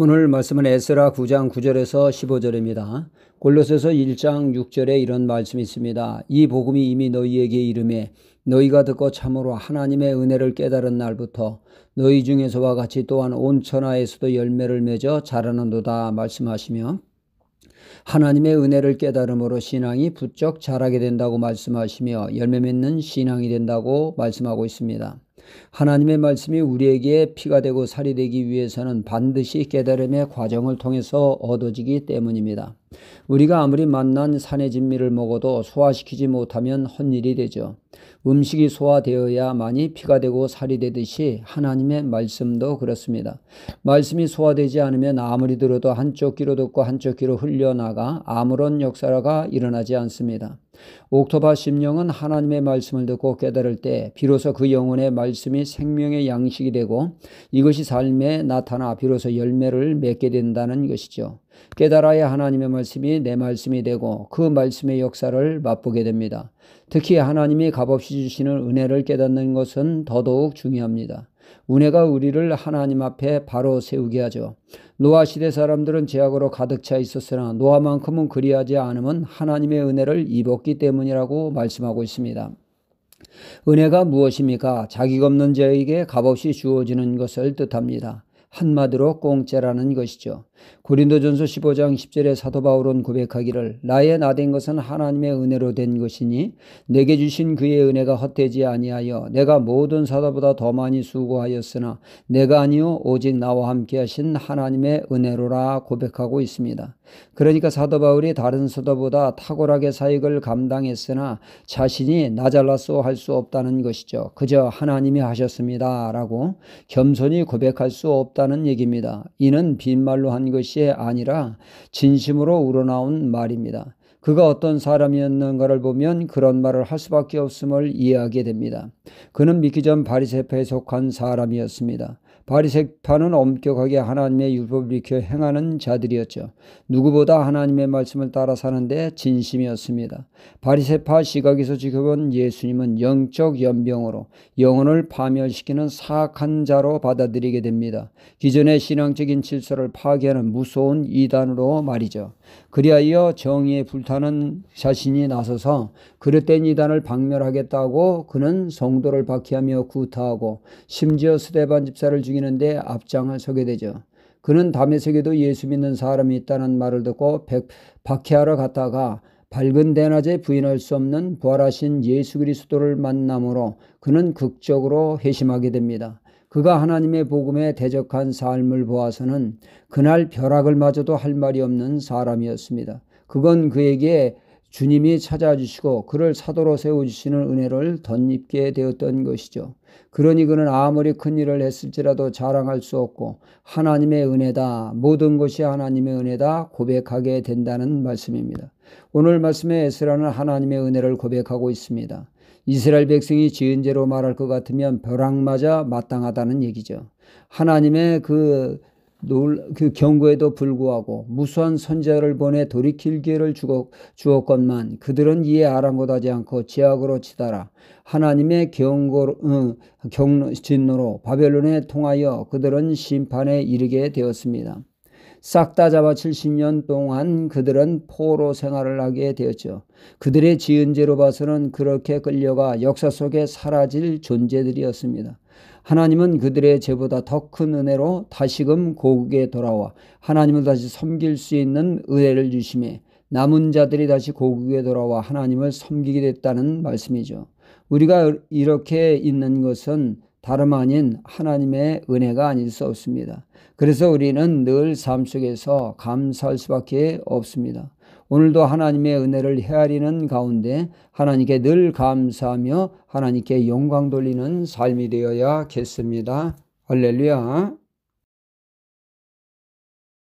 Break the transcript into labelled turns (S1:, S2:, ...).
S1: 오늘 말씀은 에스라 9장 9절에서 15절입니다. 골로새서 1장 6절에 이런 말씀이 있습니다. 이 복음이 이미 너희에게 이르매 너희가 듣고 참으로 하나님의 은혜를 깨달은 날부터 너희 중에서와 같이 또한 온 천하에서도 열매를 맺어 자라는도다 말씀하시며, 하나님의 은혜를 깨달음으로 신앙이 부쩍 자라게 된다고 말씀하시며 열매 맺는 신앙이 된다고 말씀하고 있습니다. 하나님의 말씀이 우리에게 피가 되고 살이 되기 위해서는 반드시 깨달음의 과정을 통해서 얻어지기 때문입니다. 우리가 아무리 맛난 산의 진미를 먹어도 소화시키지 못하면 헛일이 되죠. 음식이 소화되어야만이 피가 되고 살이 되듯이 하나님의 말씀도 그렇습니다. 말씀이 소화되지 않으면 아무리 들어도 한쪽 귀로 듣고 한쪽 귀로 흘려나가 아무런 역사가 일어나지 않습니다. 옥토바 심령은 하나님의 말씀을 듣고 깨달을 때 비로소 그 영혼의 말씀이 생명의 양식이 되고 이것이 삶에 나타나 비로소 열매를 맺게 된다는 것이죠. 깨달아야 하나님의 말씀이 내 말씀이 되고 그 말씀의 역사를 맛보게 됩니다. 특히 하나님이 값없이 주시는 은혜를 깨닫는 것은 더더욱 중요합니다. 은혜가 우리를 하나님 앞에 바로 세우게 하죠. 노아 시대 사람들은 죄악으로 가득 차 있었으나 노아만큼은 그리하지 않음은 하나님의 은혜를 입었기 때문이라고 말씀하고 있습니다. 은혜가 무엇입니까? 자기가 없는 자에게 값없이 주어지는 것을 뜻합니다. 한마디로 공짜라는 것이죠. 고린도전서 15장 10절에 사도 바울은 고백하기를 나의 나된 것은 하나님의 은혜로 된 것이니 내게 주신 그의 은혜가 헛되지 아니하여 내가 모든 사도보다 더 많이 수고하였으나 내가 아니요 오직 나와 함께 하신 하나님의 은혜로라 고백하고 있습니다. 그러니까 사도 바울이 다른 사도보다 탁월하게 사역을 감당했으나 자신이 나 잘났소 할 수 없다는 것이죠. 그저 하나님이 하셨습니다 라고 겸손히 고백할 수 없다는 얘기입니다. 이는 빈말로 한 것이 아니라 진심으로 우러나온 말입니다. 그가 어떤 사람이었는가를 보면 그런 말을 할 수밖에 없음을 이해하게 됩니다. 그는 믿기 전 바리새파에 속한 사람이었습니다. 바리새파는 엄격하게 하나님의 율법을 지켜 행하는 자들이었죠. 누구보다 하나님의 말씀을 따라 사는데 진심이었습니다. 바리새파 시각에서 지켜본 예수님은 영적 연병으로 영혼을 파멸시키는 사악한 자로 받아들이게 됩니다. 기존의 신앙적인 질서를 파괴하는 무서운 이단으로 말이죠. 그리하여 정의에 불타는 자신이 나서서 그릇된 이단을 박멸하겠다고 그는 성도를 박해하며 구타하고 심지어 스데반 집사를 죽이는데 앞장을 서게 되죠. 그는 다메섹에도 예수 믿는 사람이 있다는 말을 듣고 박해하러 갔다가 밝은 대낮에 부인할 수 없는 부활하신 예수 그리스도를 만남으로 그는 극적으로 회심하게 됩니다. 그가 하나님의 복음에 대적한 삶을 보아서는 그날 벼락을 맞아도 할 말이 없는 사람이었습니다. 그건 그에게 주님이 찾아주시고 그를 사도로 세워주시는 은혜를 덧입게 되었던 것이죠. 그러니 그는 아무리 큰 일을 했을지라도 자랑할 수 없고 하나님의 은혜다, 모든 것이 하나님의 은혜다 고백하게 된다는 말씀입니다. 오늘 말씀에 에스라는 하나님의 은혜를 고백하고 있습니다. 이스라엘 백성이 지은 죄로 말할 것 같으면 벼락 맞아 마땅하다는 얘기죠. 하나님의 그 경고에도 불구하고 무수한 선지자를 보내 돌이킬 기회를 주었건만 그들은 이에 아랑곳하지 않고 제약으로 치달아 하나님의 진노로 바벨론에 통하여 그들은 심판에 이르게 되었습니다. 싹 다 잡아 70년 동안 그들은 포로 생활을 하게 되었죠. 그들의 지은 죄로 봐서는 그렇게 끌려가 역사 속에 사라질 존재들이었습니다. 하나님은 그들의 죄보다 더 큰 은혜로 다시금 고국에 돌아와 하나님을 다시 섬길 수 있는 은혜를 주심에 남은 자들이 다시 고국에 돌아와 하나님을 섬기게 됐다는 말씀이죠. 우리가 이렇게 있는 것은 다름 아닌 하나님의 은혜가 아닐 수 없습니다. 그래서 우리는 늘 삶 속에서 감사할 수밖에 없습니다. 오늘도 하나님의 은혜를 헤아리는 가운데 하나님께 늘 감사하며 하나님께 영광 돌리는 삶이 되어야겠습니다. 할렐루야.